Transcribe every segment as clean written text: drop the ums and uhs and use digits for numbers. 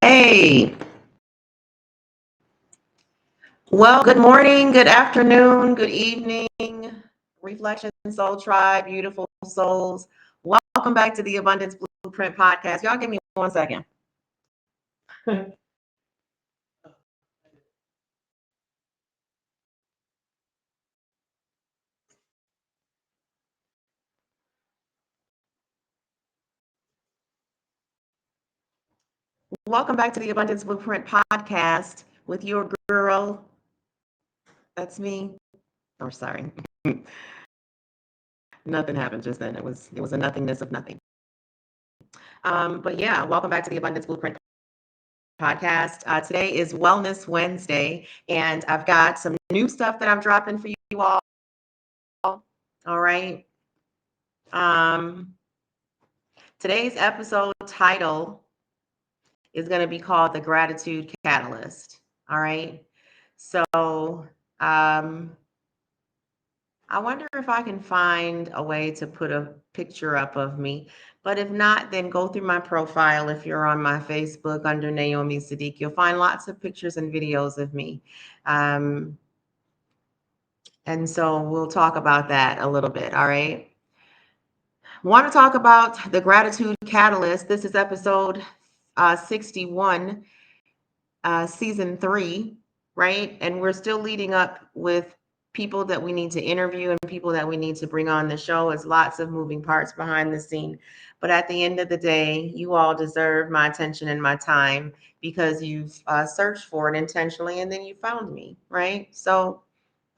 Hey, well, good morning, good afternoon, good evening, Reflection Soul Tribe, beautiful souls. Welcome back to the Abundance Blueprint Podcast. Y'all give me 1 second. Welcome back to the Abundance Blueprint Podcast with your girl. That's me. Oh, sorry. Nothing happened just then. It was a nothingness of nothing. But yeah, welcome back to the Abundance Blueprint Podcast. Today is Wellness Wednesday, and I've got some new stuff that I'm dropping for you all. All right. Um, Today's episode title is going to be called The Gratitude Catalyst. All right. So I wonder if I can find a way to put a picture up of me. But if not, then go through my profile. If you're on my Facebook under Naomi Saadiq, you'll find lots of pictures and videos of me. Um, and so we'll talk about that a little bit. All right. Want to talk about the gratitude catalyst. This is episode 61, season 3, right? And we're still leading up with people that we need to interview and people that we need to bring on the show. It's lots of moving parts behind the scene. But at the end of the day, you all deserve my attention and my time because you've searched for it intentionally and then you found me, right? So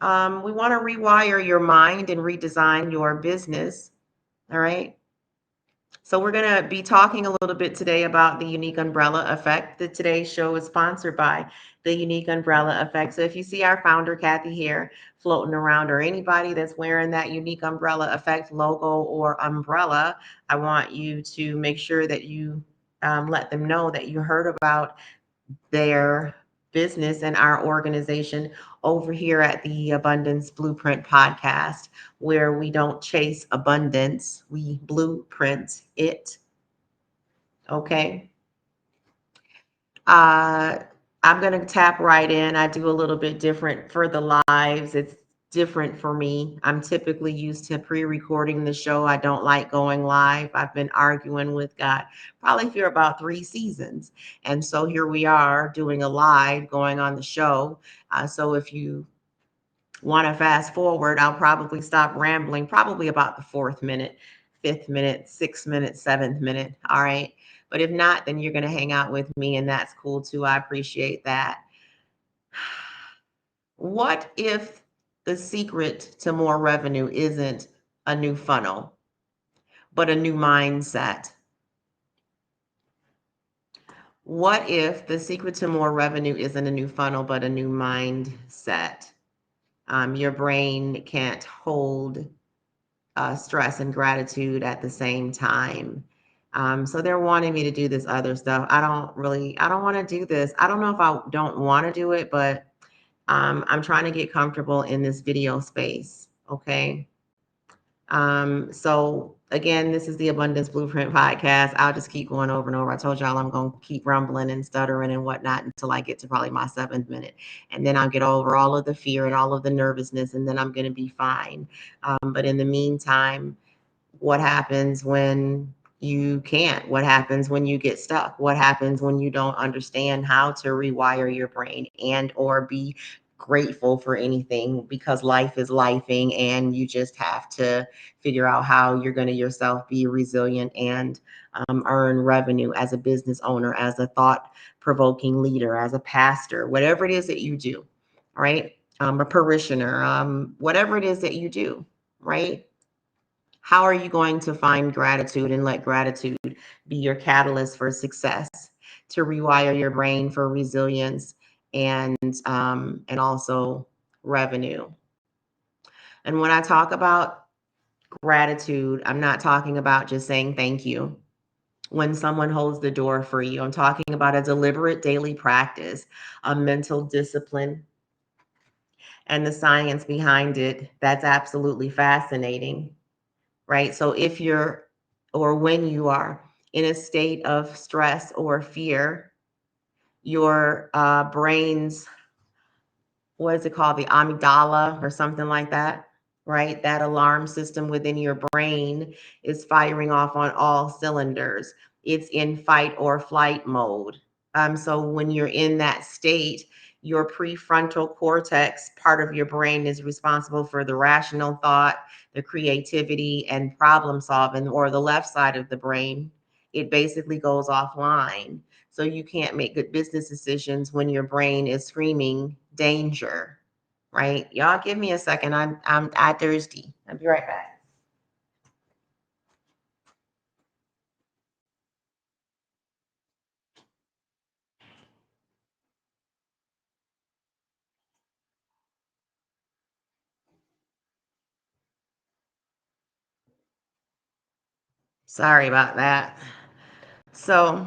we want to rewire your mind and redesign your business. All right. So we're going to be talking a little bit today about the unique umbrella effect. Today's show is sponsored by the unique umbrella effect. So if you see our founder, Kathy, here floating around, or anybody that's wearing that unique umbrella effect logo or umbrella, I want you to make sure that you let them know that you heard about their business and our organization over here at the Abundance Blueprint Podcast, where we don't chase abundance, we blueprint it. Okay. Uh, I'm going to tap right in. I do a little bit different for the lives. It's different for me. I'm typically used to pre-recording the show. I don't like going live. I've been arguing with God probably for about 3 seasons. And so here we are doing a live going on the show. So if you want to fast forward, I'll probably stop rambling probably about the 4th minute, 5th minute, 6th minute, 7th minute. All right. But if not, then you're going to hang out with me, and that's cool too. I appreciate that. What if the secret to more revenue isn't a new funnel, but a new mindset? What if the secret to more revenue isn't a new funnel, but a new mindset? Your brain can't hold stress and gratitude at the same time. So they're wanting me to do this other stuff. I don't want to do this. I don't know if I don't want to do it, but I'm trying to get comfortable in this video space. Okay. So again, this is the Abundance Blueprint Podcast. I'll just keep going over and over. I told y'all I'm going to keep rumbling and stuttering and whatnot until I get to probably my 7th minute. And then I'll get over all of the fear and all of the nervousness, and then I'm going to be fine. But in the meantime, what happens when you can't? What happens when you get stuck? What happens when you don't understand how to rewire your brain and or be grateful for anything, because life is lifing and you just have to figure out how you're going to yourself be resilient and earn revenue as a business owner, as a thought provoking leader, as a pastor, whatever it is that you do, right? A parishioner, whatever it is that you do, right? How are you going to find gratitude and let gratitude be your catalyst for success, to rewire your brain for resilience and also revenue? And when I talk about gratitude, I'm not talking about just saying thank you when someone holds the door for you. I'm talking about a deliberate daily practice, a mental discipline, and the science behind it. That's absolutely fascinating, right? So if you're, or when you are in a state of stress or fear, your brain's, what is it called? The amygdala or something like that, right? That alarm system within your brain is firing off on all cylinders. It's in fight or flight mode. So when you're in that state, your prefrontal cortex part of your brain is responsible for the rational thought, the creativity, and problem solving, or the left side of the brain. It basically goes offline. So you can't make good business decisions when your brain is screaming danger, right? Y'all give me a second. I'm thirsty. I'll be right back. Sorry about that. So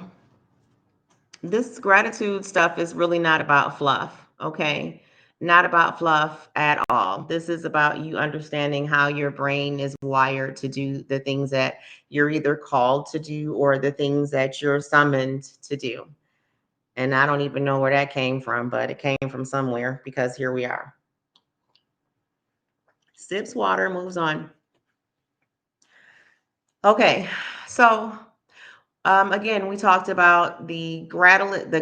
this gratitude stuff is really not about fluff, okay? Not about fluff at all. This is about you understanding how your brain is wired to do the things that you're either called to do or the things that you're summoned to do. And I don't even know where that came from, but it came from somewhere because here we are. Sips water, moves on. Okay, so again, we talked about the gratitude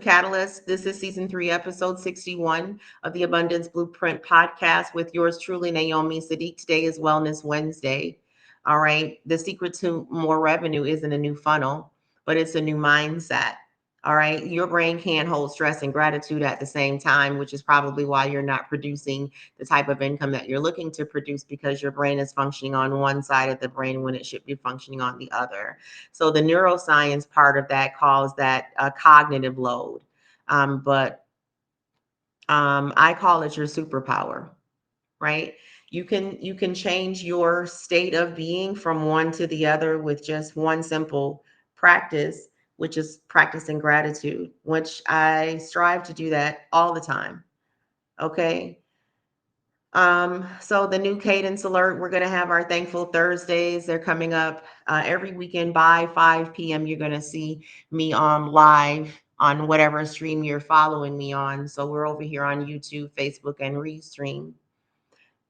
catalyst. This is season 3, episode 61 of the Abundance Blueprint podcast with yours truly, Naomi Saadiq. Today is Wellness Wednesday. All right. The secret to more revenue isn't a new funnel, but it's a new mindset. All right. Your brain can't hold stress and gratitude at the same time, which is probably why you're not producing the type of income that you're looking to produce, because your brain is functioning on one side of the brain when it should be functioning on the other. So the neuroscience part of that calls that a cognitive load. But I call it your superpower, right? You can change your state of being from one to the other with just one simple practice, which is practicing gratitude, which I strive to do that all the time. Okay. So the new cadence alert, we're going to have our Thankful Thursdays. They're coming up every weekend by 5 p.m. You're going to see me on live on whatever stream you're following me on. So we're over here on YouTube, Facebook, and Restream,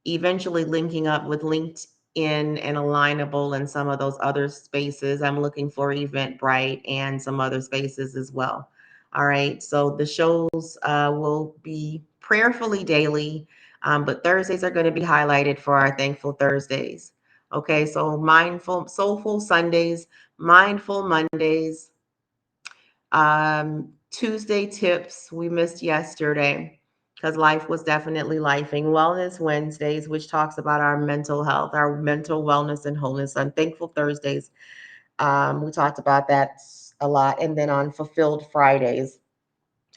eventually linking up with LinkedIn and Alignable and some of those other spaces. I'm looking for Eventbrite and some other spaces as well. All right. So the shows will be prayerfully daily, but Thursdays are going to be highlighted for our Thankful Thursdays. Okay. So mindful, soulful Sundays, mindful Mondays, Tuesday tips we missed yesterday because life was definitely lifing. Wellness Wednesdays, which talks about our mental health, our mental wellness and wholeness. On Thankful Thursdays, we talked about that a lot. And then on Fulfilled Fridays,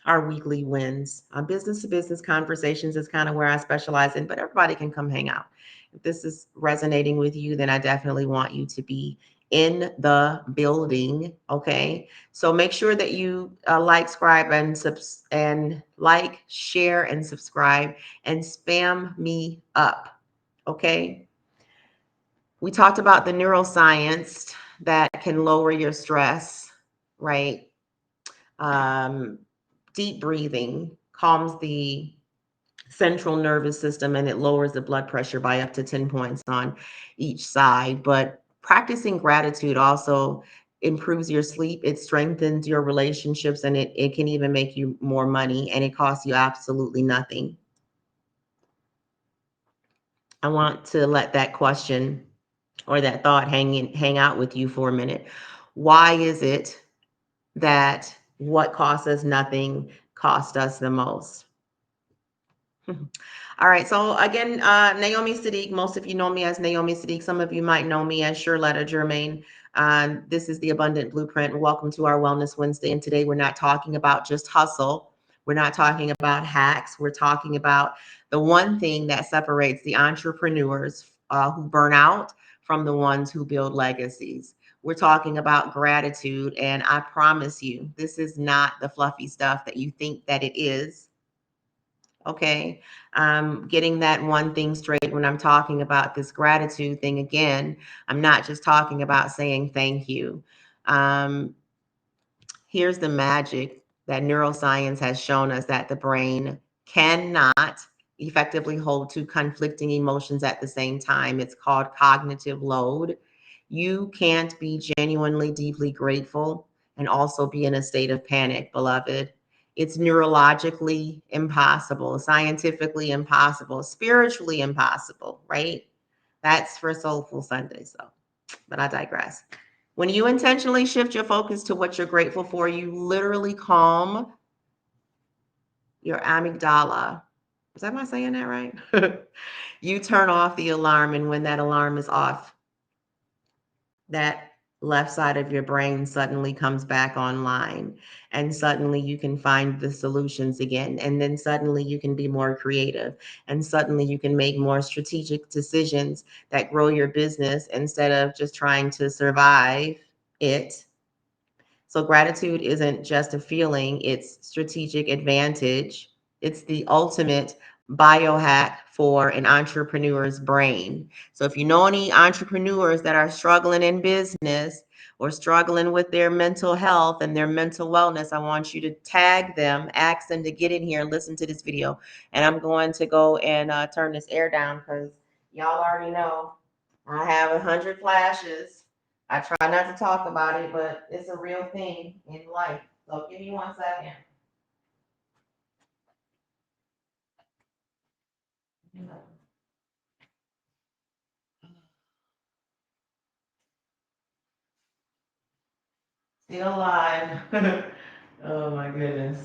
our weekly wins. Business to business conversations is kind of where I specialize in, but everybody can come hang out. If this is resonating with you, then I definitely want you to be in the building. Okay. So make sure that you like, subscribe, and like, share, and subscribe, and spam me up. Okay. We talked about the neuroscience that can lower your stress, right? Um, Deep breathing calms the central nervous system and it lowers the blood pressure by up to 10 points on each side. But practicing gratitude also improves your sleep, it strengthens your relationships, and it can even make you more money, and it costs you absolutely nothing. I want to let that question or that thought hang out with you for a minute. Why is it that what costs us nothing cost us the most? All right. So again, Naomi Saadiq. Most of you know me as Naomi Saadiq. Some of you might know me as Shirletta Germain. This is the Abundant Blueprint. Welcome to our Wellness Wednesday. And today we're not talking about just hustle. We're not talking about hacks. We're talking about the one thing that separates the entrepreneurs who burn out from the ones who build legacies. We're talking about gratitude. And I promise you, this is not the fluffy stuff that you think that it is. Okay. Getting that one thing straight when I'm talking about this gratitude thing again, I'm not just talking about saying thank you. Um, Here's the magic that neuroscience has shown us that the brain cannot effectively hold two conflicting emotions at the same time. It's called cognitive load. You can't be genuinely deeply grateful and also be in a state of panic, beloved. It's neurologically impossible, scientifically impossible, spiritually impossible, right? That's for Soulful Sunday. So, but I digress. When you intentionally shift your focus to what you're grateful for, you literally calm your amygdala. Am I saying that right? You turn off the alarm, and when that alarm is off, that left side of your brain suddenly comes back online, and suddenly you can find the solutions again, and then suddenly you can be more creative, and suddenly you can make more strategic decisions that grow your business instead of just trying to survive it. So gratitude isn't just a feeling, it's strategic advantage. It's the ultimate biohack for an entrepreneur's brain. So if you know any entrepreneurs that are struggling in business or struggling with their mental health and their mental wellness, I want you to tag them, ask them to get in here and listen to this video. And I'm going to go and turn this air down because y'all already know I have 100 flashes. I try not to talk about it, but it's a real thing in life. So give me 1 second. Still alive. Oh my goodness.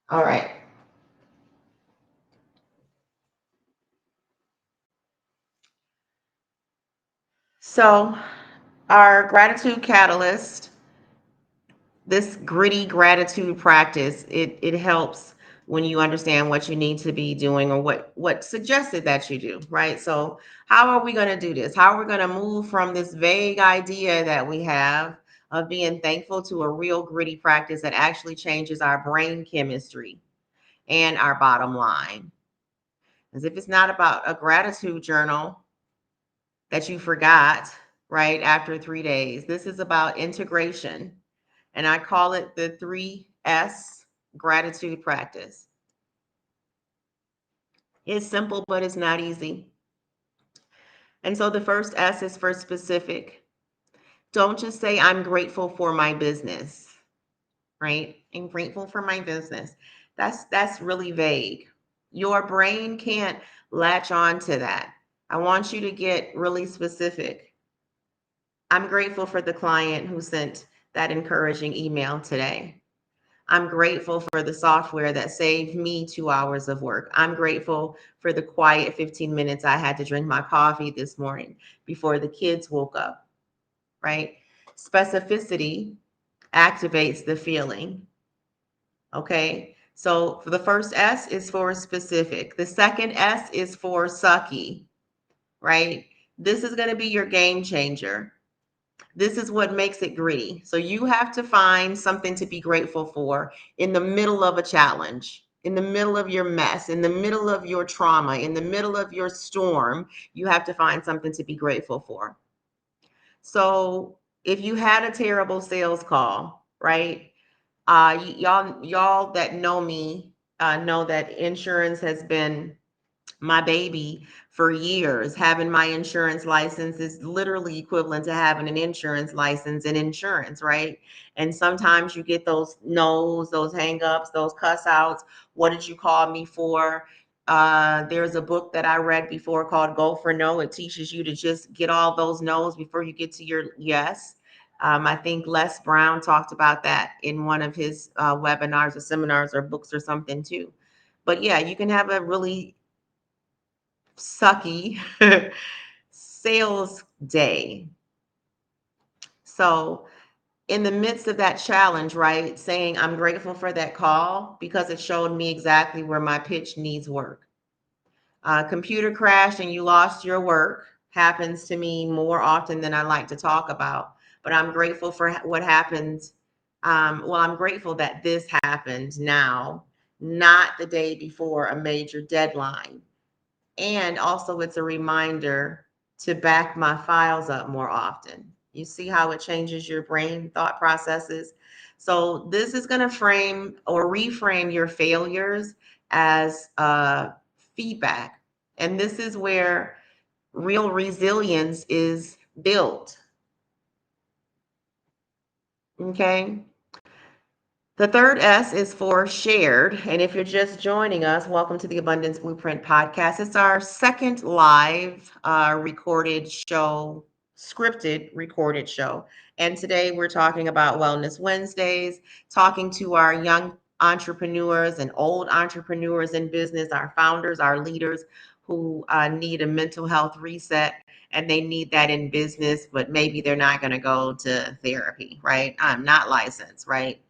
All right. So our gratitude catalyst, this gritty gratitude practice, it helps when you understand what you need to be doing or what suggested that you do, right? So how are we going to do this? How are we going to move from this vague idea that we have of being thankful to a real gritty practice that actually changes our brain chemistry and our bottom line? As if it's not about a gratitude journal that you forgot, right, after 3 days. This is about integration, and I call it the 3S gratitude practice. It's simple, but it's not easy. And so the first S is for specific. Don't just say, I'm grateful for my business, right? I'm grateful for my business. That's really vague. Your brain can't latch on to that. I want you to get really specific. I'm grateful for the client who sent that encouraging email today. I'm grateful for the software that saved me 2 hours of work. I'm grateful for the quiet 15 minutes I had to drink my coffee this morning before the kids woke up, right? Specificity activates the feeling, okay? So for the first S is for specific. The second S is for sucky, right? This is going to be your game changer. This is what makes it gritty. So you have to find something to be grateful for in the middle of a challenge, in the middle of your mess, in the middle of your trauma, in the middle of your storm. You have to find something to be grateful for. So if you had a terrible sales call, right? Y'all that know me know that insurance has been my baby for years. Having my insurance license is literally equivalent to having an insurance license in insurance, right? And sometimes you get those no's, those hangups, those cuss outs. What did you call me for? There's a book that I read before called Go for No. It teaches you to just get all those no's before you get to your yes. I think Les Brown talked about that in one of his webinars or seminars or books or something too. But yeah, you can have a really sucky sales day. So, in the midst of that challenge, right, saying I'm grateful for that call because it showed me exactly where my pitch needs work. Computer crashed and you lost your work happens to me more often than I like to talk about. but I'm grateful for what happened. Well, I'm grateful that this happened now, not the day before a major deadline. And also, it's a reminder to back my files up more often. You see how it changes your brain thought processes? So, this is going to frame or reframe your failures as feedback. And this is where real resilience is built. Okay. The third S is for shared. And if you're just joining us, welcome to the Abundance Blueprint podcast. It's our second live recorded show, scripted recorded show. And today we're talking about Wellness Wednesdays, talking to our young entrepreneurs and old entrepreneurs in business, our founders, our leaders who need a mental health reset. And they need that in business, but maybe they're not going to go to therapy, right? I'm not licensed, right?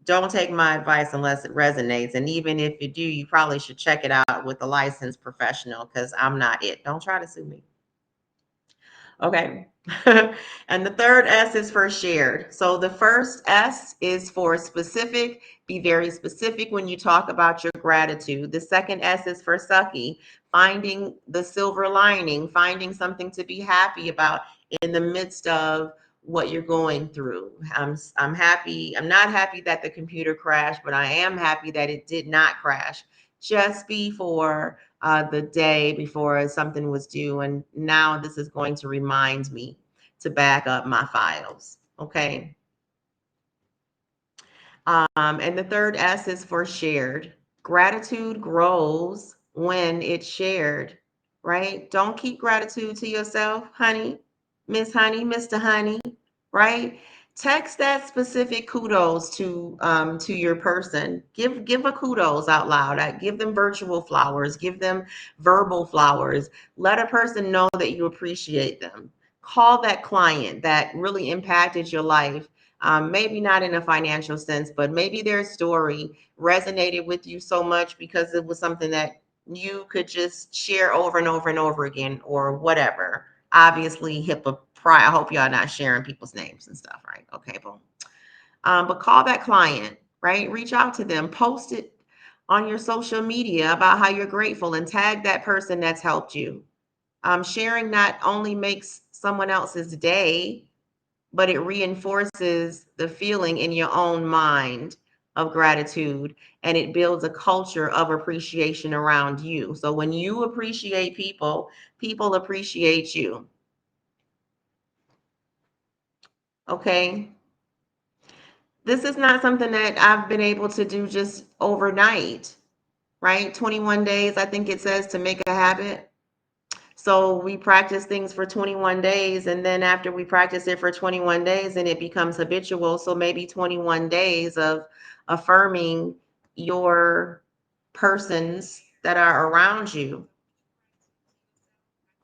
Don't take my advice unless it resonates. And even if you do, you probably should check it out with a licensed professional because I'm not it. Don't try to sue me. Okay. And the third S is for shared. So the first S is for specific. Be very specific when you talk about your gratitude. The second S is for sucky, finding the silver lining, finding something to be happy about in the midst of what you're going through. I'm happy. I'm not happy that the computer crashed, but I am happy that it did not crash just before the day before something was due. And now this is going to remind me to back up my files. Okay. And the third S is for shared. Gratitude grows when it's shared, right? Don't keep gratitude to yourself, honey, Miss Honey, Mr. Honey, right? Text that specific kudos to your person. Give a kudos out loud. Give them virtual flowers. Give them verbal flowers. Let a person know that you appreciate them. Call that client that really impacted your life, maybe not in a financial sense, but maybe their story resonated with you so much because it was something that you could just share over and over and over again or whatever. Obviously, HIPAA. I hope y'all not sharing people's names and stuff, right? Okay, boom. But call that client, right? Reach out to them, post it on your social media about how you're grateful and tag that person that's helped you. Sharing not only makes someone else's day, but it reinforces the feeling in your own mind of gratitude, and it builds a culture of appreciation around you. So when you appreciate people, people appreciate you. Okay. This is not something that I've been able to do just overnight, right? 21 days, I think it says, to make a habit. So we practice things for 21 days, and then after we practice it for 21 days, and it becomes habitual. So maybe 21 days of affirming your persons that are around you.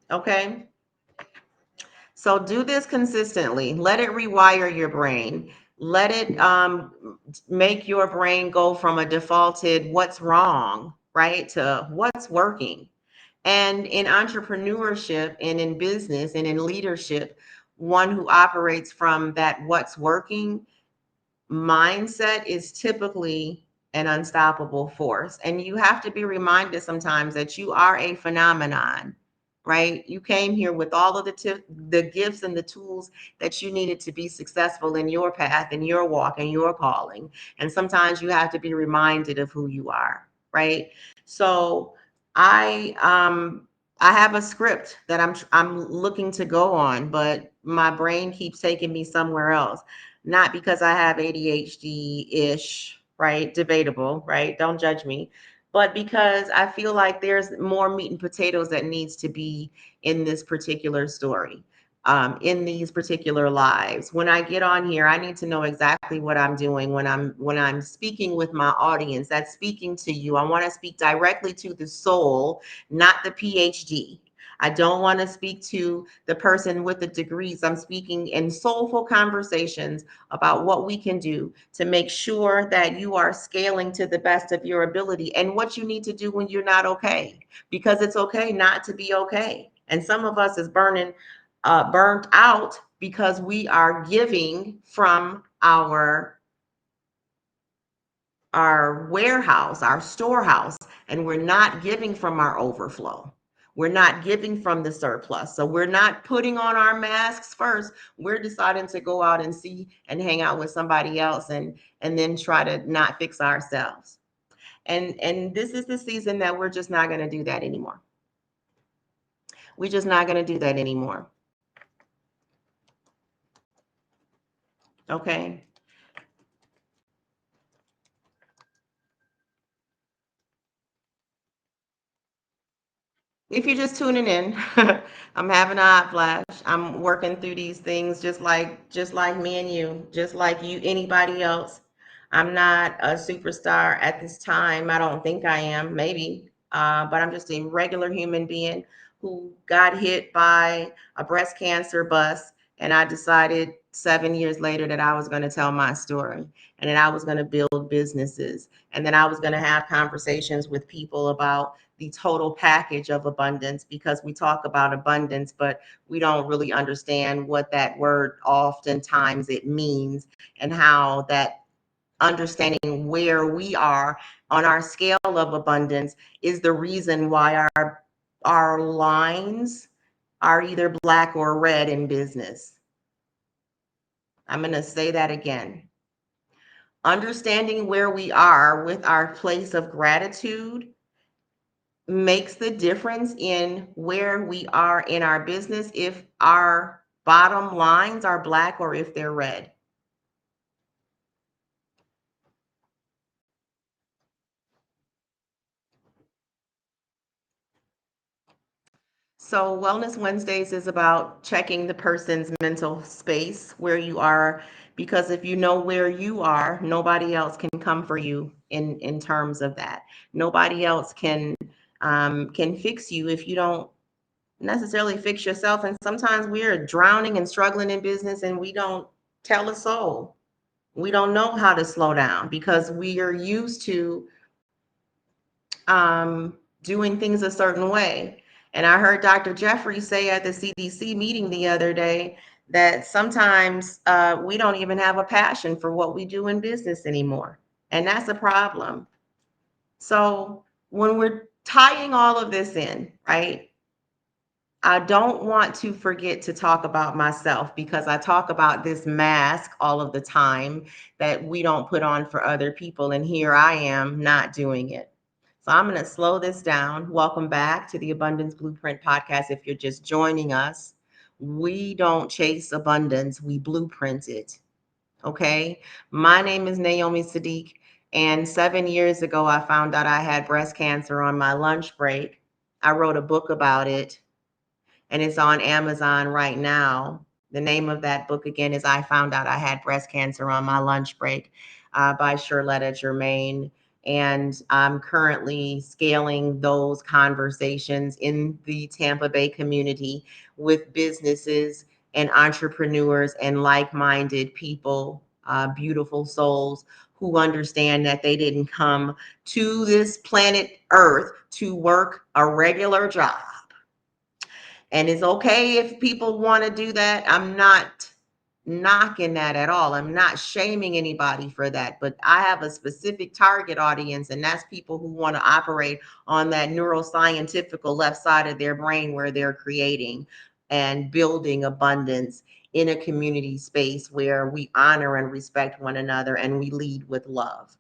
Okay. So do this consistently. Let it rewire your brain. Let it make your brain go from a defaulted what's wrong, right, to what's working. And in entrepreneurship and in business and in leadership, one who operates from that what's working mindset is typically an unstoppable force. And you have to be reminded sometimes that you are a phenomenon, right? You came here with all of the gifts and the tools that you needed to be successful in your path and your walk and your calling. And sometimes you have to be reminded of who you are, right? So I have a script that I'm looking to go on, but my brain keeps taking me somewhere else. Not because I have ADHD-ish, right? Debatable, right? Don't judge me. But because I feel like there's more meat and potatoes that needs to be in this particular story, in these particular lives. When I get on here, I need to know exactly what I'm doing when I'm speaking with my audience. That's speaking to you. I want to speak directly to the soul, not the PhD. I don't want to speak to the person with the degrees. I'm speaking in soulful conversations about what we can do to make sure that you are scaling to the best of your ability and what you need to do when you're not okay, because it's okay not to be okay. And some of us is burnt out because we are giving from our warehouse, our storehouse, and we're not giving from our overflow. We're not giving from the surplus. So we're not putting on our masks first. We're deciding to go out and see and hang out with somebody else and then try to not fix ourselves. And this is the season that we're just not going to do that anymore. We're just not going to do that anymore. Okay. If you're just tuning in, I'm having a hot flash. I'm working through these things just like me and you, just like you, anybody else. I'm not a superstar at this time. I don't think I am, maybe. But I'm just a regular human being who got hit by a breast cancer bus. And I decided 7 years later that I was going to tell my story and that I was going to build businesses and that I was going to have conversations with people about the total package of abundance, because we talk about abundance, but we don't really understand what that word oftentimes it means, and how that understanding where we are on our scale of abundance is the reason why our lines are either black or red in business. I'm going to say that again. Understanding where we are with our place of gratitude makes the difference in where we are in our business, if our bottom lines are black or if they're red. So Wellness Wednesdays is about checking the person's mental space where you are, because if you know where you are, nobody else can come for you in terms of that. Nobody else can fix you if you don't necessarily fix yourself. And sometimes we're drowning and struggling in business and we don't tell a soul. We don't know how to slow down because we are used to doing things a certain way. And I heard Dr. Jeffrey say at the CDC meeting the other day that sometimes we don't even have a passion for what we do in business anymore. And that's a problem. So when we're tying all of this in, right? I don't want to forget to talk about myself, because I talk about this mask all of the time that we don't put on for other people. And here I am not doing it. So I'm going to slow this down. Welcome back to the Abundance Blueprint podcast. If you're just joining us, we don't chase abundance, we blueprint it. Okay. My name is Naomi Saadiq. And 7 years ago, I found out I had breast cancer on my lunch break. I wrote a book about it, and it's on Amazon right now. The name of that book again is I Found Out I Had Breast Cancer on My Lunch Break, by Charlotta Germain. And I'm currently scaling those conversations in the Tampa Bay community with businesses and entrepreneurs and like-minded people, beautiful souls who understand that they didn't come to this planet Earth to work a regular job. And it's okay if people want to do that. I'm not knocking that at all. I'm not shaming anybody for that. But I have a specific target audience, and that's people who want to operate on that neuroscientific left side of their brain where they're creating and building abundance in a community space where we honor and respect one another and we lead with love.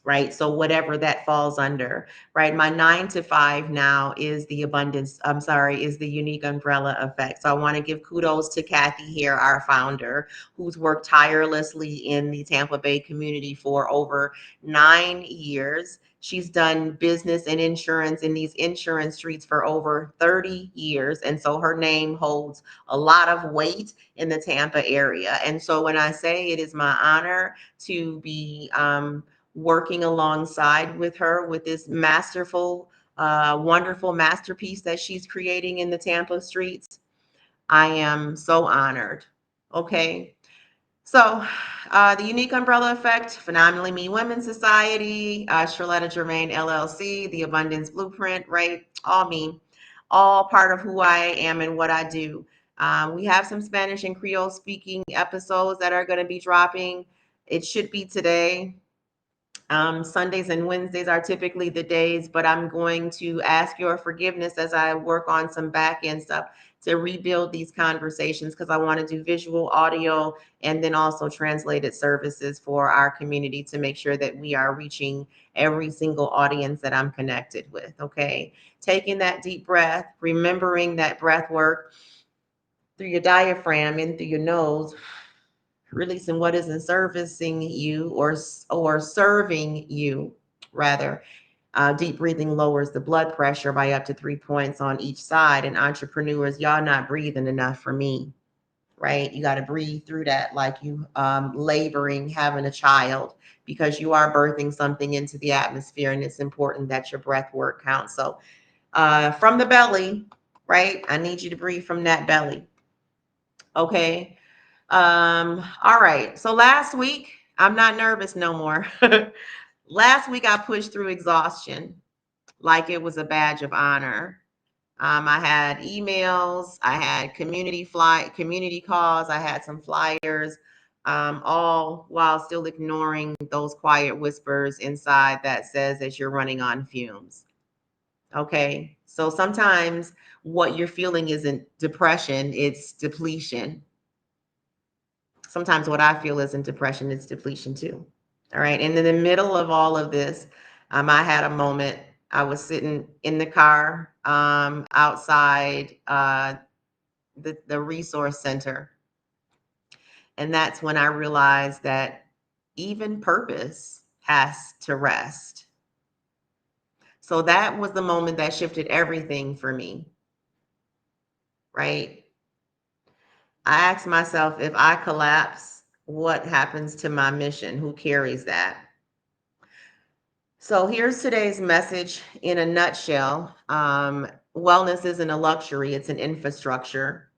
Right. So whatever that falls under, right? My 9 to 5 now is the abundance. I'm sorry, is the unique umbrella effect. So I want to give kudos to Kathy here, our founder, who's worked tirelessly in the Tampa Bay community for over 9 years. She's done business and insurance in these insurance streets for over 30 years. And so her name holds a lot of weight in the Tampa area. And so when I say it is my honor to be working alongside with her with this masterful, wonderful masterpiece that she's creating in the Tampa streets, I am so honored. Okay. So, the Unique Umbrella Effect, Phenomenally Me Women's Society, Charlotta Germain LLC, the Abundance Blueprint, right? All me, all part of who I am and what I do. We have some Spanish and Creole speaking episodes that are going to be dropping. It should be today. Sundays and Wednesdays are typically the days, but I'm going to ask your forgiveness as I work on some back end stuff to rebuild these conversations, because I want to do visual, audio, and then also translated services for our community to make sure that we are reaching every single audience that I'm connected with. Okay. Taking that deep breath, remembering that breath work through your diaphragm in through your nose, releasing what isn't servicing you or serving you rather. Deep breathing lowers the blood pressure by up to 3 points on each side. And entrepreneurs, y'all not breathing enough for me, right? You got to breathe through that like you laboring, having a child, because you are birthing something into the atmosphere, and it's important that your breath work counts. So from the belly, right? I need you to breathe from that belly. Okay. All right. So last week, I'm not nervous no more. Last week, I pushed through exhaustion like it was a badge of honor. I had emails, I had community calls, I had some flyers, all while still ignoring those quiet whispers inside that says that you're running on fumes. Okay. So sometimes what you're feeling isn't depression, it's depletion. Sometimes what I feel isn't depression, it's depletion too. All right. And in the middle of all of this, I had a moment. I was sitting in the car outside the resource center. And that's when I realized that even purpose has to rest. So that was the moment that shifted everything for me. Right. I asked myself, if I collapse, what happens to my mission? Who carries that? So here's today's message in a nutshell. Wellness isn't a luxury, it's an infrastructure.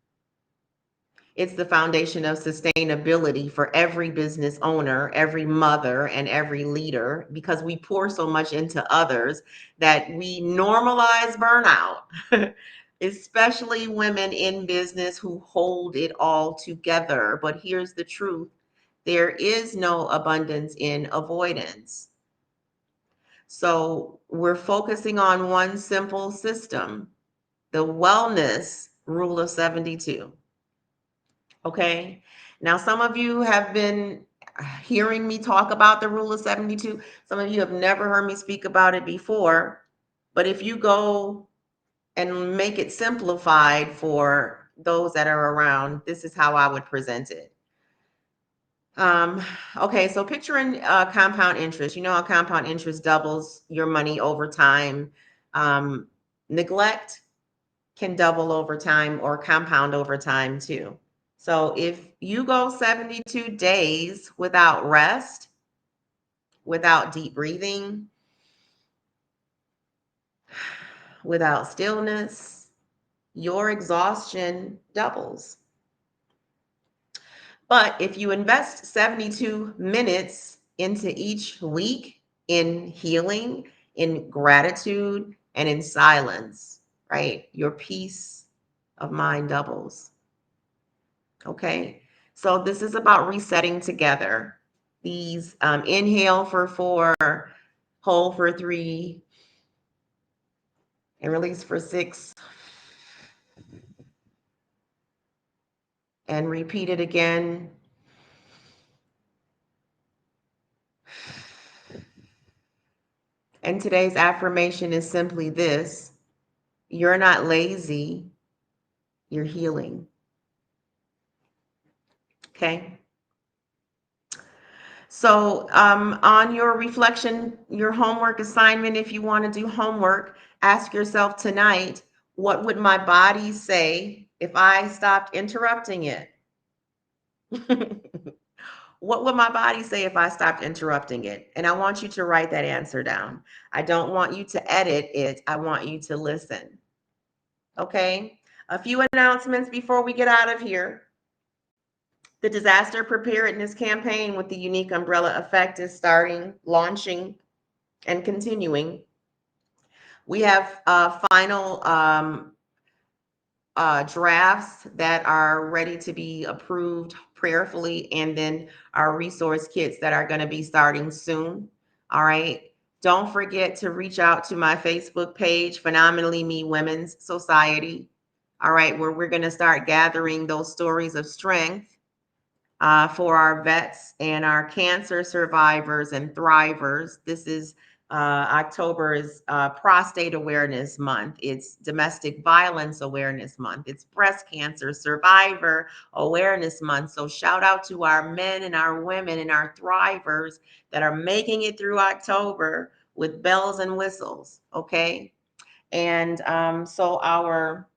It's the foundation of sustainability for every business owner, every mother, and every leader, because we pour so much into others that we normalize burnout, especially women in business who hold it all together. But here's the truth: there is no abundance in avoidance. So we're focusing on one simple system, the wellness rule of 72. Okay. Now, some of you have been hearing me talk about the rule of 72. Some of you have never heard me speak about it before. But if you go and make it simplified for those that are around, this is how I would present it. Okay, so picturing compound interest. You know how compound interest doubles your money over time. Neglect can double over time or compound over time too. So if you go 72 days without rest, without deep breathing, without stillness, your exhaustion doubles. But if you invest 72 minutes into each week in healing, in gratitude, and in silence, right, your peace of mind doubles. Okay. So this is about resetting together. These inhale for 4, hold for 3, and release for 6. And repeat it again. And today's affirmation is simply this: you're not lazy, you're healing. Okay. So on your reflection, your homework assignment, if you want to do homework, ask yourself tonight, what would my body say if I stopped interrupting it? What would my body say if I stopped interrupting it? And I want you to write that answer down. I don't want you to edit it. I want you to listen. Okay. A few announcements before we get out of here. The disaster preparedness campaign with the unique umbrella effect is launching, and continuing. We have final drafts that are ready to be approved prayerfully, and then our resource kits that are going to be starting soon. All right. Don't forget to reach out to my Facebook page, Phenomenally Me Women's Society. All right, where we're going to start gathering those stories of strength for our vets and our cancer survivors and thrivers. This is October is Prostate Awareness Month. It's Domestic Violence Awareness Month. It's Breast Cancer Survivor Awareness Month. So shout out to our men and our women and our thrivers that are making it through October with bells and whistles. Okay. And so our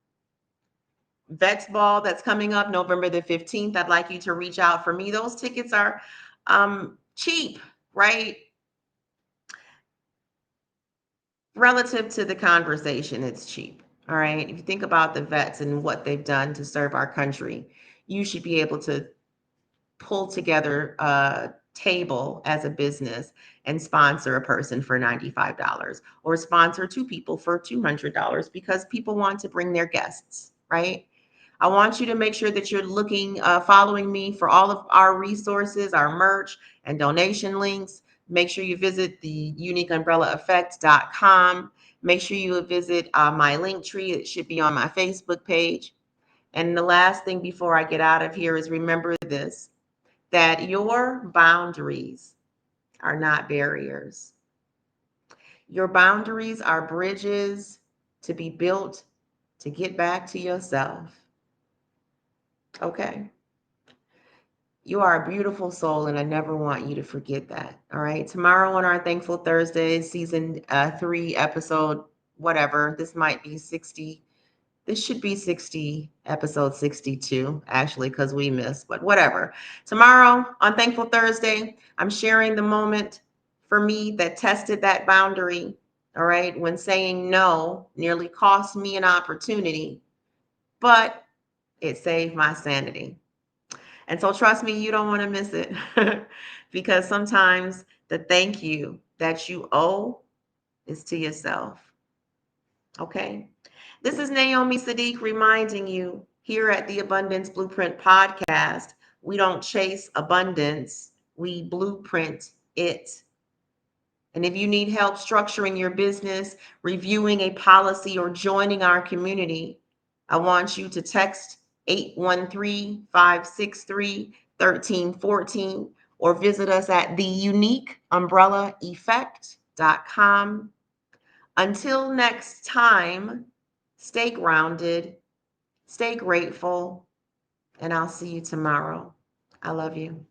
Vets Ball that's coming up November the 15th. I'd like you to reach out for me. Those tickets are cheap, right? Relative to the conversation, it's cheap. All right. If you think about the vets and what they've done to serve our country, you should be able to pull together a table as a business and sponsor a person for $95 or sponsor two people for $200 because people want to bring their guests, right? I want you to make sure that you're looking, following me for all of our resources, our merch and donation links. Make sure you visit the uniqueumbrella.effect.com. Make sure you visit my link tree. It should be on my Facebook page. And the last thing before I get out of here is remember this, that your boundaries are not barriers. Your boundaries are bridges to be built to get back to yourself. Okay. You are a beautiful soul, and I never want you to forget that. All right. Tomorrow on our Thankful Thursday, season 3, episode whatever. This might be 60. This should be episode 62, actually, because we missed, but whatever. Tomorrow on Thankful Thursday, I'm sharing the moment for me that tested that boundary. All right. When saying no nearly cost me an opportunity, but it saved my sanity. And so trust me, you don't want to miss it because sometimes the thank you that you owe is to yourself. Okay. This is Naomi Saadiq reminding you here at the Abundance Blueprint podcast, we don't chase abundance, we blueprint it. And if you need help structuring your business, reviewing a policy, or joining our community, I want you to text 813-563-1314 or visit us at theuniqueumbrella.effect.com. Until next time, stay grounded, stay grateful, and I'll see you tomorrow. I love you.